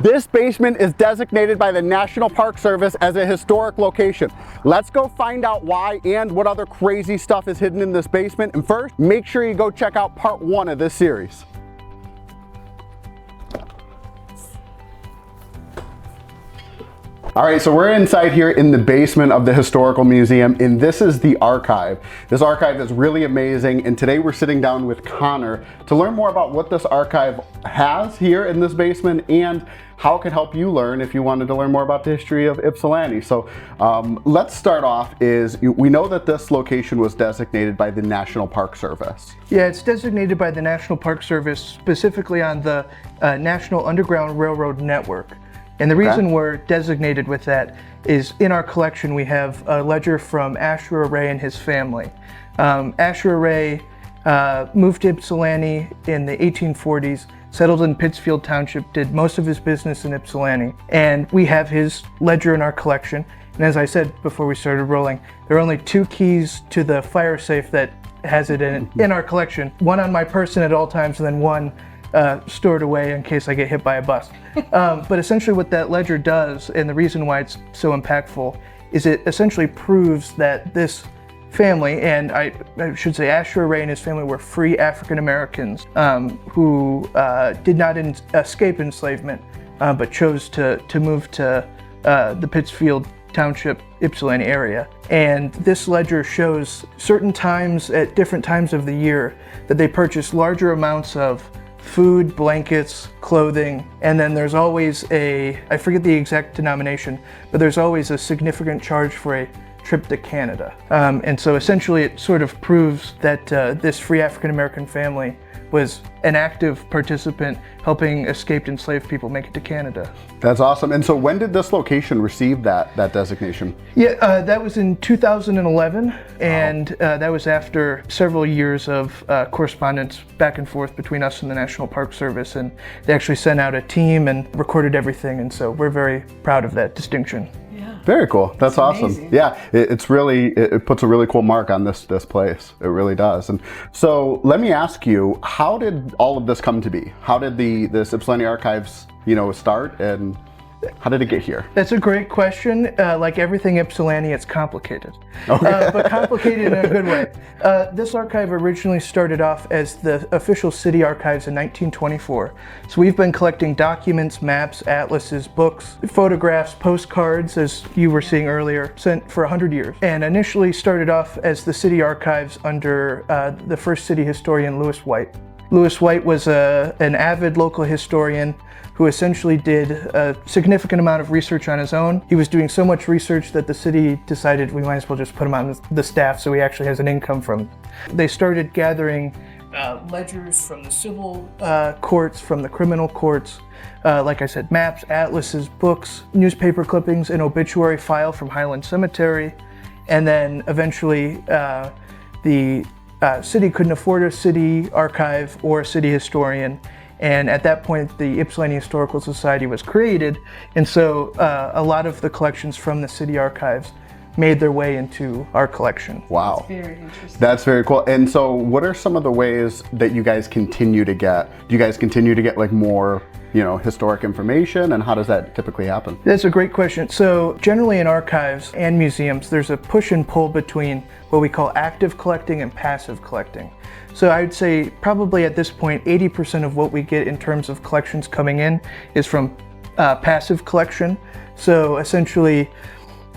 This basement is designated by the National Park Service as a historic location. Let's go find out why and what other crazy stuff is hidden in this basement. And first, make sure you go check out part 1 of this series. All right, so we're inside here in the basement of the Historical Museum, and this is the archive. This archive is really amazing, and today we're sitting down with Connor to learn more about what this archive has here in this basement and how it can help you learn if you wanted to learn more about the history of Ypsilanti. So let's start off we know that this location was designated by the National Park Service. Yeah, it's designated by the National Park Service specifically on the National Underground Railroad Network. And the reason we're designated with that is in our collection we have a ledger from Asher Ray and his family. Asher Ray moved to Ypsilanti in the 1840s, settled in Pittsfield Township, did most of his business in Ypsilanti, and we have his ledger in our collection. And as I said before we started rolling, there are only 2 keys to the fire safe that has it in our collection. One on my person at all times, and then one stored away in case I get hit by a bus. But essentially what that ledger does, and the reason why it's so impactful, is it essentially proves that this family, and I should say Asher Ray and his family, were free African Americans who did not escape enslavement, but chose to move to the Pittsfield Township, Ypsilanti area. And this ledger shows certain times at different times of the year that they purchased larger amounts of food, blankets, clothing, and then there's always I forget the exact denomination, but there's always a significant charge for a trip to Canada. And so essentially it sort of proves that this free African American family was an active participant helping escaped enslaved people make it to Canada. That's awesome. And so when did this location receive that designation? Yeah, that was in 2011, and that was after several years of correspondence back and forth between us and the National Park Service, and they actually sent out a team and recorded everything, and so we're very proud of that distinction. Very cool. That's awesome. Amazing. Yeah, it puts a really cool mark on this place. It really does. And so let me ask you, how did all of this come to be? How did this Ypsilanti Archives, start, and how did it get here? That's a great question. Like everything Ypsilanti, it's complicated, but complicated in a good way. This archive originally started off as the official city archives in 1924. So we've been collecting documents, maps, atlases, books, photographs, postcards, as you were seeing earlier, sent for 100 years. And initially started off as the city archives under the first city historian, Lewis White. Lewis White was an avid local historian who essentially did a significant amount of research on his own. He was doing so much research that the city decided we might as well just put him on the staff so he actually has an income from it. They started gathering ledgers from the civil courts, from the criminal courts, like I said, maps, atlases, books, newspaper clippings, an obituary file from Highland Cemetery, and then eventually the city couldn't afford a city archive or a city historian. And at that point, the Ypsilanti Historical Society was created, and so a lot of the collections from the city archives made their way into our collection. Wow. That's very interesting. That's very cool. And so what are some of the ways that you guys continue to get? Do you guys continue to get like more historic information, and how does that typically happen? That's a great question. So generally in archives and museums, there's a push and pull between what we call active collecting and passive collecting. So I would say probably at this point, 80% of what we get in terms of collections coming in is from passive collection. So essentially,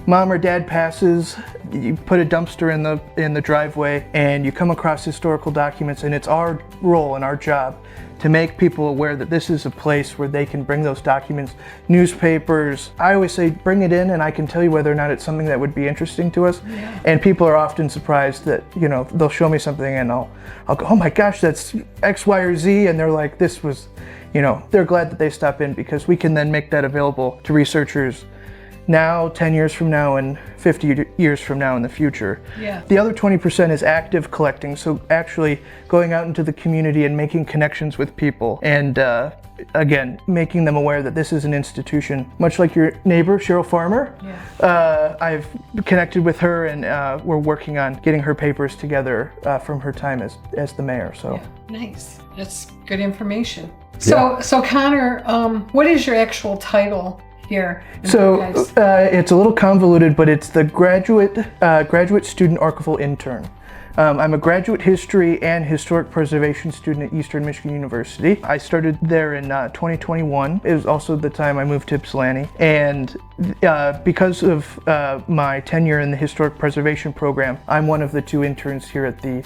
mom or dad passes, you put a dumpster in the driveway, and you come across historical documents, and it's our role and our job to make people aware that this is a place where they can bring those documents, newspapers. I always say bring it in and I can tell you whether or not it's something that would be interesting to us. Yeah. And people are often surprised that, they'll show me something and I'll go, oh my gosh, that's X, Y, or Z, and they're like, this was, they're glad that they stop in because we can then make that available to researchers now, 10 years from now, and 50 years from now in the future. Yeah. The other 20% is active collecting, so actually going out into the community and making connections with people, and again, making them aware that this is an institution, much like your neighbor, Cheryl Farmer. Yeah. I've connected with her, and we're working on getting her papers together from her time as the mayor. So. Yeah. Nice. That's good information. So Connor, what is your actual title here? So it's a little convoluted, but it's the graduate student archival intern. I'm a graduate history and historic preservation student at Eastern Michigan University. I started there in 2021. It was also the time I moved to Ypsilanti. And because of my tenure in the historic preservation program, I'm one of the 2 interns here at the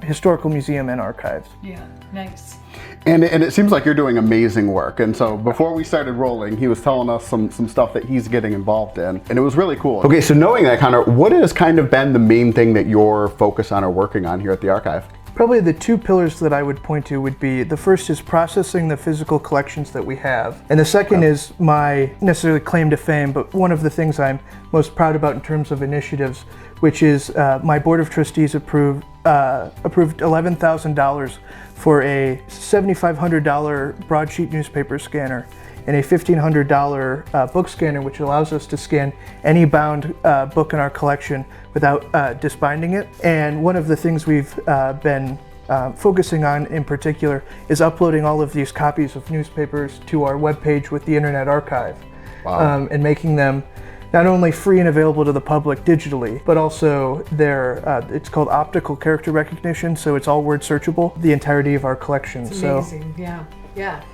Historical Museum and Archives. Yeah, nice. And it seems like you're doing amazing work. And so before we started rolling, he was telling us some stuff that he's getting involved in, and it was really cool. Okay, so knowing that, Connor, what has kind of been the main thing that you're focused on or working on here at the archive? Probably the 2 pillars that I would point to would be, the first is processing the physical collections that we have. And the second is my necessarily claim to fame, but one of the things I'm most proud about in terms of initiatives, which is my board of trustees approved $11,000 for a $7,500 broadsheet newspaper scanner and a $1,500 book scanner, which allows us to scan any bound book in our collection without disbinding it. And one of the things we've been focusing on in particular is uploading all of these copies of newspapers to our webpage with the Internet Archive. Wow. And making them not only free and available to the public digitally, but also it's called optical character recognition, so it's all word searchable, the entirety of our collection. It's amazing, yeah,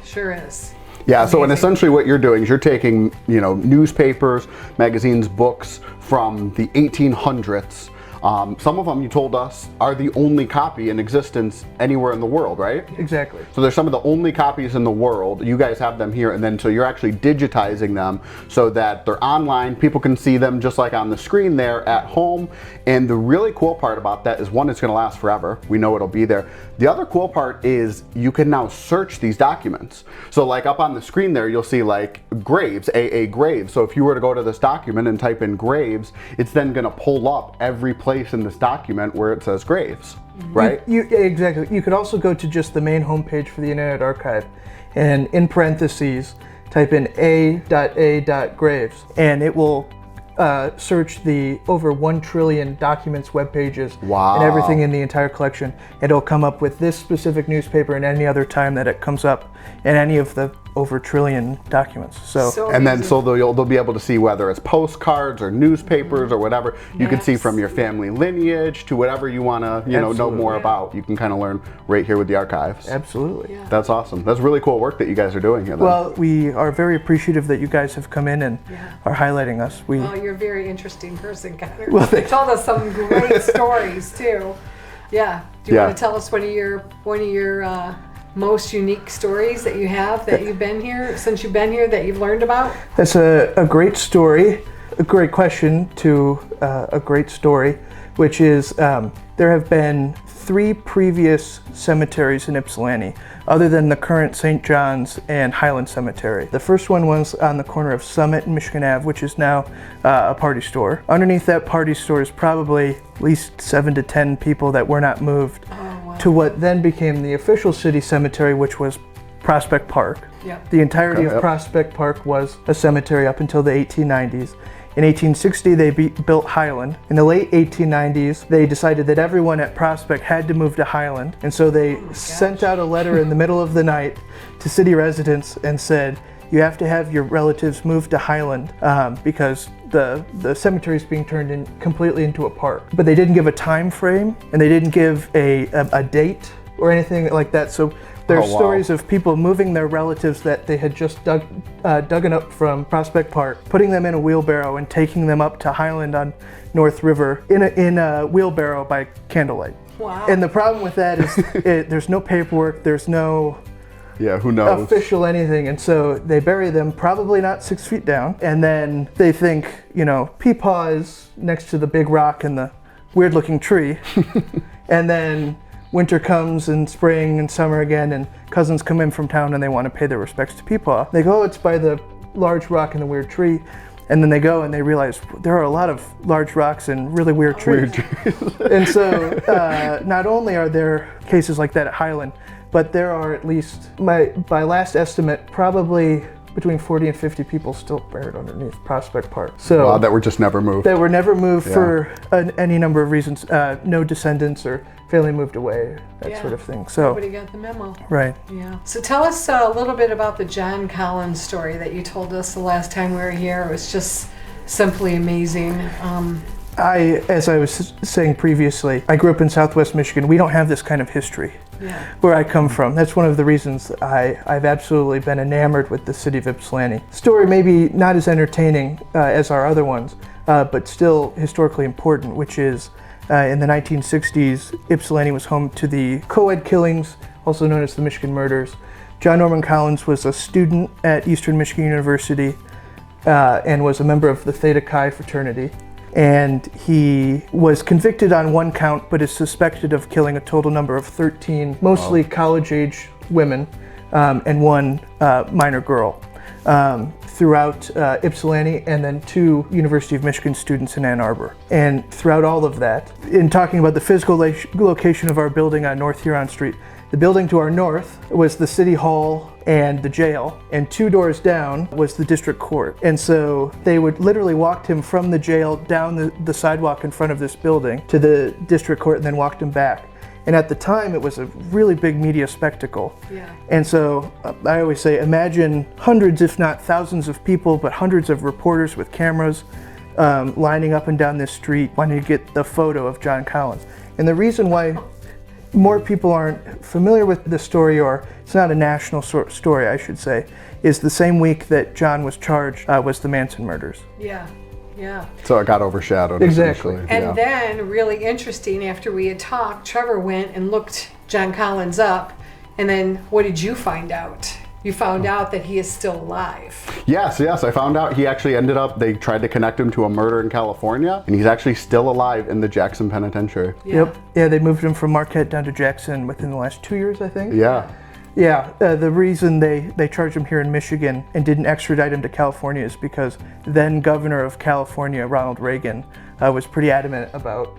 sure is. Yeah, so and essentially what you're doing is you're taking, newspapers, magazines, books from the 1800s. Some of them, you told us, are the only copy in existence anywhere in the world, right? Exactly. So they're some of the only copies in the world. You guys have them here, and then so you're actually digitizing them so that they're online. People can see them just like on the screen there at home. And the really cool part about that is, one, it's going to last forever. We know it'll be there. The other cool part is you can now search these documents. So like up on the screen there, you'll see like Graves, AA Graves. So if you were to go to this document and type in Graves, it's then going to pull up every place in this document where it says Graves, right? Exactly. You could also go to just the main homepage for the Internet Archive and in parentheses type in a.a.graves, and it will search the over 1 trillion documents, web pages, and everything in the entire collection. And it'll come up with this specific newspaper and any other time that it comes up in any of the over 1 trillion documents. So and then they'll be able to see whether it's postcards or newspapers or whatever. You can see from your family lineage to whatever you want to know more about. You can kind of learn right here with the archives. Absolutely. Yeah. That's awesome. That's really cool work that you guys are doing here. Then. Well, we are very appreciative that you guys have come in and are highlighting us. Well, you're a very interesting person, Connor. Well, they told us some great stories too. Yeah. Do you want to tell us one of your most unique stories that you have that you've been here since you've been here that you've learned about? That's a great story, a great question to a great story, which is there have been 3 previous cemeteries in Ypsilanti other than the current St. John's and Highland Cemetery. The first one was on the corner of Summit and Michigan Ave, which is now a party store. Underneath that party store is probably at least 7 to 10 people that were not moved to what then became the official city cemetery, which was Prospect Park. Yep. The entirety of Prospect Park was a cemetery up until the 1890s. In 1860, they built Highland. In the late 1890s, they decided that everyone at Prospect had to move to Highland, and so they sent out a letter in the middle of the night to city residents and said, you have to have your relatives move to Highland because the cemetery is being turned completely into a park. But they didn't give a time frame, and they didn't give a date or anything like that. So there's stories of people moving their relatives that they had just dug up from Prospect Park, putting them in a wheelbarrow and taking them up to Highland on North River in a wheelbarrow by candlelight. Wow. And the problem with that is there's no paperwork, there's no who knows? Official anything, and so they bury them probably not 6 feet down, and then they think, Peepaw is next to the big rock and the weird looking tree, and then winter comes and spring and summer again, and cousins come in from town and they want to pay their respects to Peepaw. They go, oh, it's by the large rock and the weird tree, and then they go and they realize there are a lot of large rocks and really weird trees. And so not only are there cases like that at Highland, but there are at least, by last estimate, probably between 40 and 50 people still buried underneath Prospect Park. So Wow, that were just never moved. that were never moved for any number of reasons. No descendants or family moved away, that sort of thing. So nobody got the memo. right. Yeah. So tell us a little bit about the John Collins story that you told us the last time we were here. It was just simply amazing. As I was saying previously, I grew up in Southwest Michigan. We don't have this kind of history where I come from. That's one of the reasons I've absolutely been enamored with the city of Ypsilanti. Story maybe not as entertaining as our other ones, but still historically important, which is in the 1960s, Ypsilanti was home to the co-ed killings, also known as the Michigan murders. John Norman Collins was a student at Eastern Michigan University and was a member of the Theta Chi fraternity. And he was convicted on one count, but is suspected of killing a total number of 13, mostly college-age women, and one minor girl throughout Ypsilanti, and then 2 University of Michigan students in Ann Arbor. And throughout all of that, in talking about the physical location of our building on North Huron Street, the building to our north was the city hall and the jail, and 2 doors down was the district court. And so they would literally walked him from the jail down the sidewalk in front of this building to the district court and then walked him back. And at the time, it was a really big media spectacle. Yeah. And so I always say, imagine hundreds, if not thousands of people, but hundreds of reporters with cameras lining up and down this street wanting to get the photo of John Collins. And the reason why more people aren't familiar with the story, or it's not a national story, I should say, is the same week that John was charged was the Manson murders. Yeah, yeah. So it got overshadowed. Exactly. And then, really interesting, after we had talked, Trevor went and looked John Collins up, and then what did you find out? You found out that he is still alive. Yes, I found out he actually ended up, they tried to connect him to a murder in California, and he's actually still alive in the Jackson Penitentiary. Yeah. Yep. Yeah, they moved him from Marquette down to Jackson within the last 2 years, I think. Yeah. Yeah, the reason they charged him here in Michigan and didn't extradite him to California is because then Governor of California, Ronald Reagan, was pretty adamant about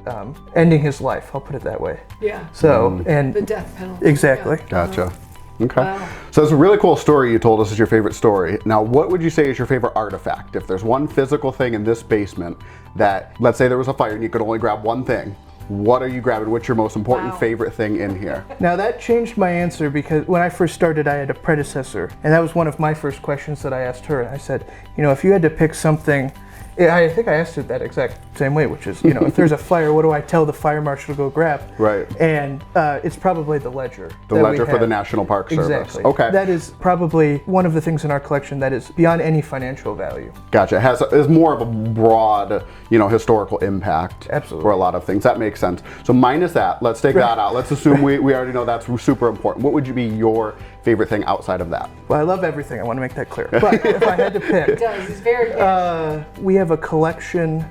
ending his life, I'll put it that way. Yeah. So, and the death penalty. Exactly. Yeah. Gotcha. Okay. Wow. So it's a really cool story you told us is your favorite story. Now, what would you say is your favorite artifact? If there's one physical thing in this basement that, let's say there was a fire and you could only grab one thing, what are you grabbing? What's your most important favorite thing in here? Now that changed my answer, because when I first started, I had a predecessor, and that was one of my first questions that I asked her. I said, you know, if you had to pick something, I think I asked it that exact same way, which is, you know, if there's a fire, what do I tell the fire marshal to go grab? Right. And it's probably the ledger. The ledger for the National Park Service. Exactly. Okay. That is probably one of the things in our collection that is beyond any financial value. Gotcha. It is more of a broad, you know, historical impact. Absolutely. For a lot of things. That makes sense. So minus that, let's take that out. Let's assume we already know that's super important. What would you be your favorite thing outside of that? Well, I love everything. I want to make that clear. But if I had to pick, It does. It's very good. we have a collection.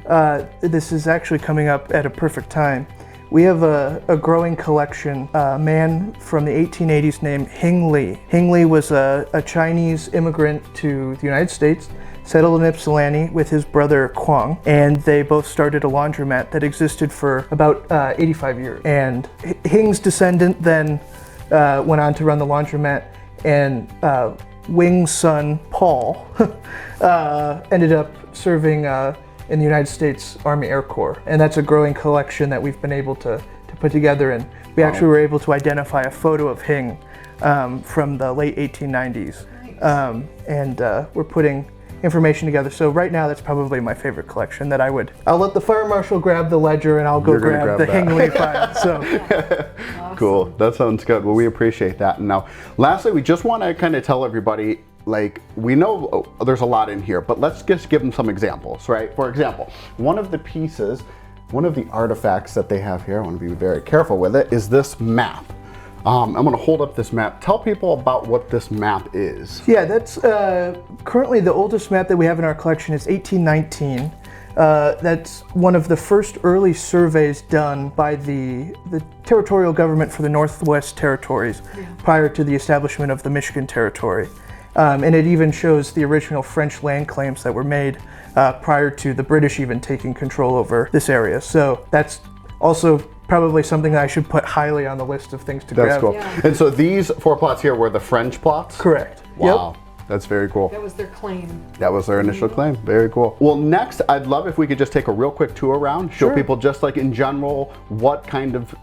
This is actually coming up at a perfect time. We have a growing collection. A man from the 1880s named Hing Li. Hing Li was a Chinese immigrant to the United States, settled in Ypsilanti with his brother Kwang, and they both started a laundromat that existed for about 85 years. And Hing's descendant then went on to run the laundromat, and Wing's son, Paul, ended up serving in the United States Army Air Corps. And that's a growing collection that we've been able to put together. And we actually were able to identify a photo of Hing from the late 1890s. Nice. And we're putting information together. So right now, that's probably my favorite collection that I'll let the fire marshal grab the ledger and I'll go grab the Hing Li file. So. Awesome. Cool. That sounds good. Well, we appreciate that. And now, lastly, we just want to kind of tell everybody, like, we know there's a lot in here, but let's just give them some examples, right? For example, one of the artifacts that they have here, I want to be very careful with it, is this map. I'm going to hold up this map. Tell people about what this map is. Yeah, that's currently the oldest map that we have in our collection is 1819. That's one of the first early surveys done by the territorial government for the Northwest Territories prior to the establishment of the Michigan Territory. And it even shows the original French land claims that were made prior to the British even taking control over this area. So that's also probably something that I should put highly on the list of things to grab. That's cool. Yeah. And so these 4 plots here were the French plots? Correct. Wow. Yep. That's very cool. That was their claim. That was their initial claim. Very cool. Well, next, I'd love if we could just take a real quick tour around, show people just like in general what kind of,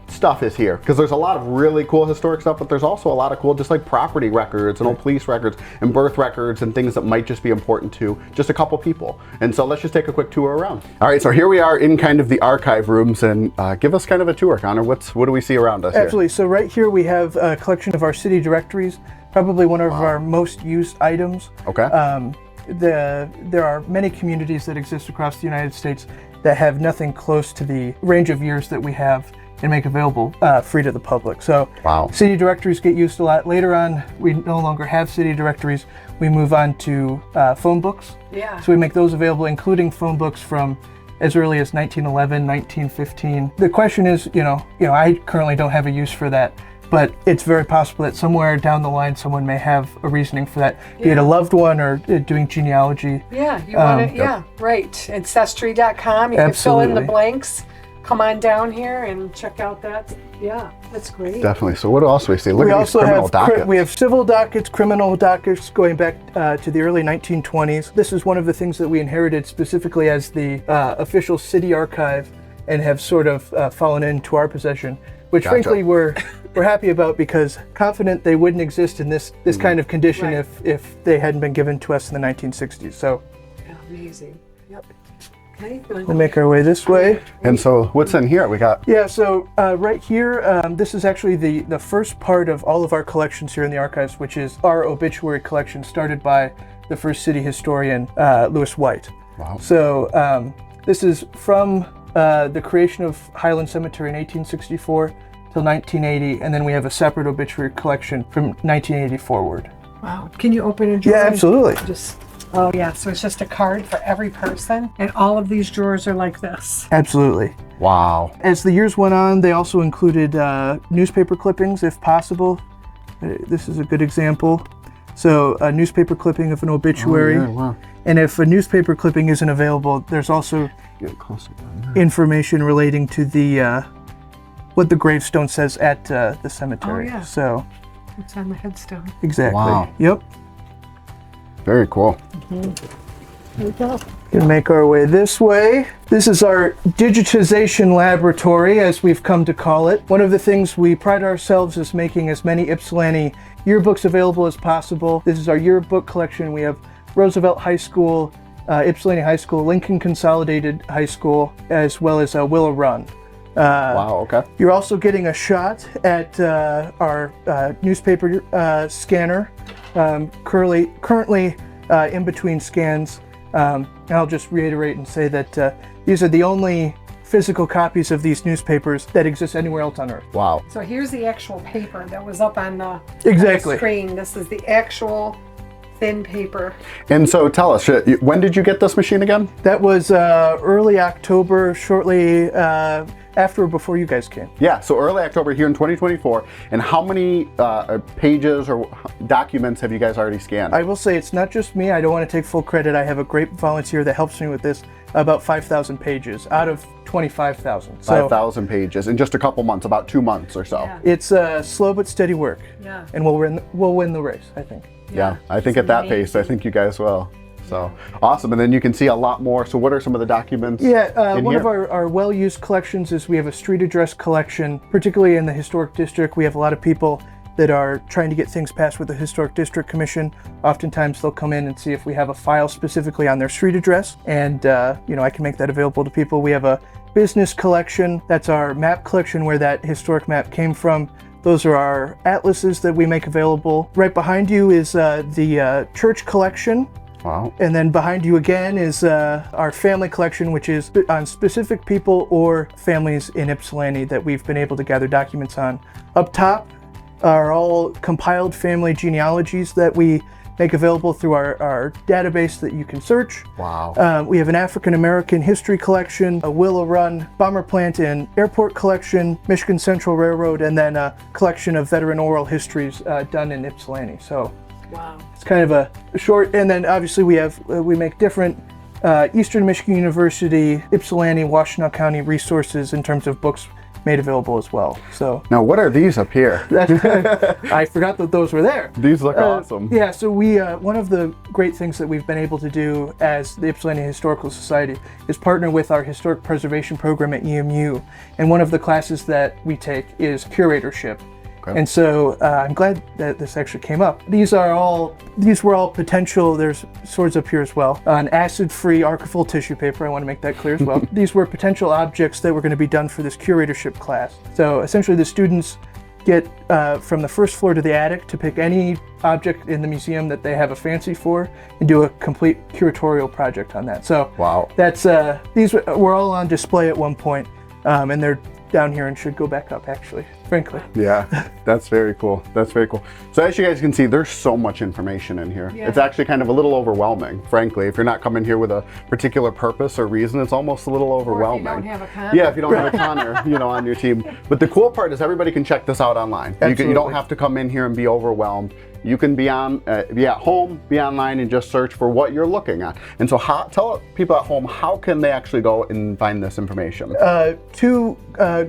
stuff is here. Because there's a lot of really cool historic stuff, but there's also a lot of cool just like property records and old police records and birth records and things that might just be important to just a couple people. And so let's just take a quick tour around. All right, so here we are in kind of the archive rooms, and give us kind of a tour, Connor. What do we see around us here? Absolutely. So right here we have a collection of our city directories. Probably one of our most used items. Okay. There are many communities that exist across the United States that have nothing close to the range of years that we have and make available free to the public. So city directories get used a lot. Later on, we no longer have city directories. We move on to phone books. Yeah. So we make those available, including phone books from as early as 1911, 1915. The question is, I currently don't have a use for that. But it's very possible that somewhere down the line, someone may have a reasoning for that, be it a loved one or doing genealogy. Yeah, you want to, right. Ancestry.com, you can fill in the blanks. Come on down here and check out that. Yeah, that's great. Definitely. So what else do we see? Look at these criminal dockets. We have civil dockets, criminal dockets going back to the early 1920s. This is one of the things that we inherited specifically as the official city archive and have sort of fallen into our possession, which frankly we're happy about, because confident they wouldn't exist in this kind of condition if they hadn't been given to us in the 1960s. So amazing. Yep. Okay. We'll make our way this way. And so what's in here? We got so right here, this is actually the first part of all of our collections here in the archives, which is our obituary collection started by the first city historian, Lewis White. Wow. So this is from the creation of Highland Cemetery in 1864 till 1980, and then we have a separate obituary collection from 1980 forward. Wow. Can you open a drawer? Yeah, absolutely. Oh yeah, so it's just a card for every person, and all of these drawers are like this. Absolutely. Wow. As the years went on, they also included newspaper clippings, if possible. This is a good example. So a newspaper clipping of an obituary. Oh, yeah, wow. And if a newspaper clipping isn't available, there's also information relating to the what the gravestone says at the cemetery. Oh, yeah. So it's on the headstone. Exactly. Wow. Yep. Very cool. There we go. We'll make our way this way. This is our digitization laboratory, as we've come to call it. One of the things we pride ourselves is making as many Ypsilanti yearbooks available as possible. This is our yearbook collection. We have Roosevelt High School, Ypsilanti High School, Lincoln Consolidated High School, as well as Willow Run. Wow, okay. You're also getting a shot at our newspaper scanner, currently in between scans. And I'll just reiterate and say that these are the only physical copies of these newspapers that exist anywhere else on Earth. Wow. So here's the actual paper that was up on the, on the screen. This is the actual thin paper. And so tell us, when did you get this machine again? That was early October, shortly after or before you guys came. Yeah, so early October here in 2024. And how many pages or documents have you guys already scanned? I will say it's not just me. I don't want to take full credit. I have a great volunteer that helps me with this. About 5,000 pages out of 25,000. So 5,000 pages in just a couple months, about 2 months or so. Yeah. It's slow but steady work. Yeah. And we'll win the race, I think. Yeah, I think at that pace, I think you guys will. So awesome. And then you can see a lot more. So what are some of the documents? Yeah, one here? of our well-used collections is we have a street address collection, particularly in the Historic District. We have a lot of people that are trying to get things passed with the Historic District Commission. Oftentimes they'll come in and see if we have a file specifically on their street address, and I can make that available to people. We have a business collection. That's our map collection where that historic map came from. Those are our atlases that we make available. Right behind you is the church collection. Wow. And then behind you again is our family collection, which is on specific people or families in Ypsilanti that we've been able to gather documents on. Up top are all compiled family genealogies that we make available through our database that you can search. Wow. We have an African American history collection, a Willow Run bomber plant and airport collection, Michigan Central Railroad, and then a collection of veteran oral histories done in Ypsilanti. So wow. It's kind of a short, and then obviously we make different Eastern Michigan University, Ypsilanti, Washtenaw County resources in terms of books made available as well. So now, what are these up here? I forgot that those were there. These look awesome. Yeah, so we one of the great things that we've been able to do as the Ypsilanti Historical Society is partner with our historic preservation program at EMU, and one of the classes that we take is curatorship. Okay. And so I'm glad that this actually came up. These were all potential, there's swords up here as well, an acid-free archival tissue paper, I want to make that clear as well. These were potential objects that were going to be done for this curatorship class. So essentially the students get from the first floor to the attic to pick any object in the museum that they have a fancy for and do a complete curatorial project on that. So wow. That's these were all on display at one point, and they're down here and should go back up, actually, frankly. Yeah, that's very cool. That's very cool. So as you guys can see, there's so much information in here. Yeah. It's actually kind of a little overwhelming, frankly. If you're not coming here with a particular purpose or reason, it's almost a little overwhelming. Or if you don't have a Connor. Yeah, if you don't have a Connor, you know, on your team. But the cool part is everybody can check this out online. You don't have to come in here and be overwhelmed. You can be at home, be online, and just search for what you're looking at. And so tell people at home, how can they actually go and find this information? Two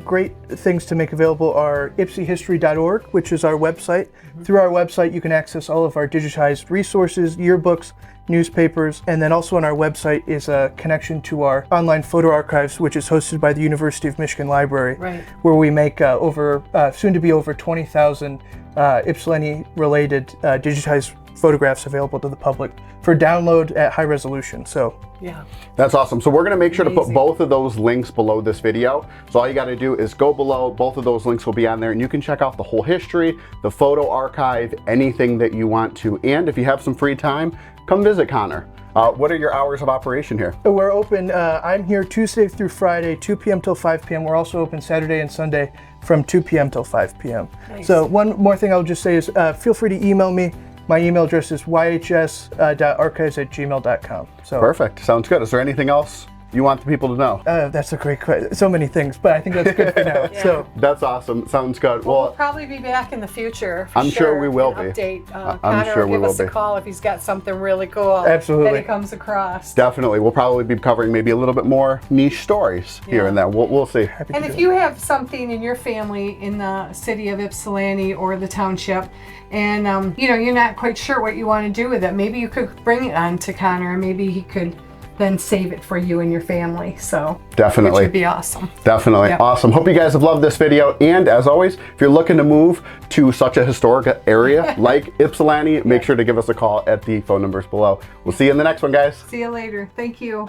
great things to make available are ypsihistory.org, which is our website. Mm-hmm. Through our website, you can access all of our digitized resources, yearbooks, newspapers, and then also on our website is a connection to our online photo archives, which is hosted by the University of Michigan Library, right, where we make soon to be over 20,000 Ypsilanti-related digitized photographs available to the public for download at high resolution. So yeah, that's awesome. So we're going to make sure to put both of those links below this video. So all you got to do is go below. Both of those links will be on there, and you can check out the whole history, the photo archive, anything that you want to. And if you have some free time, come visit Connor. What are your hours of operation here? We're open, I'm here Tuesday through Friday, 2 p.m. till 5 p.m. We're also open Saturday and Sunday from 2 p.m. till 5 p.m. Nice. So one more thing I'll just say is feel free to email me. My email address is yhs.archives@gmail.com. So perfect, sounds good. Is there anything else you want the people to know? That's a great question. So many things, but I think that's good for now. Yeah. So that's awesome. Sounds good. Well, we'll probably be back in the future. I'm sure we will be. Update. I'm sure we will be. Give us a call if he's got something really cool. Absolutely. That he comes across. Definitely. We'll probably be covering maybe a little bit more niche stories here and there. We'll see. And if you have something in your family in the city of Ypsilanti or the township, and you're not quite sure what you want to do with it, maybe you could bring it on to Connor, and maybe he could then save it for you and your family. So definitely, which would be awesome. Definitely. Yep. Awesome. Hope you guys have loved this video. And as always, if you're looking to move to such a historic area like Ypsilanti, make sure to give us a call at the phone numbers below. We'll see you in the next one, guys. See you later. Thank you.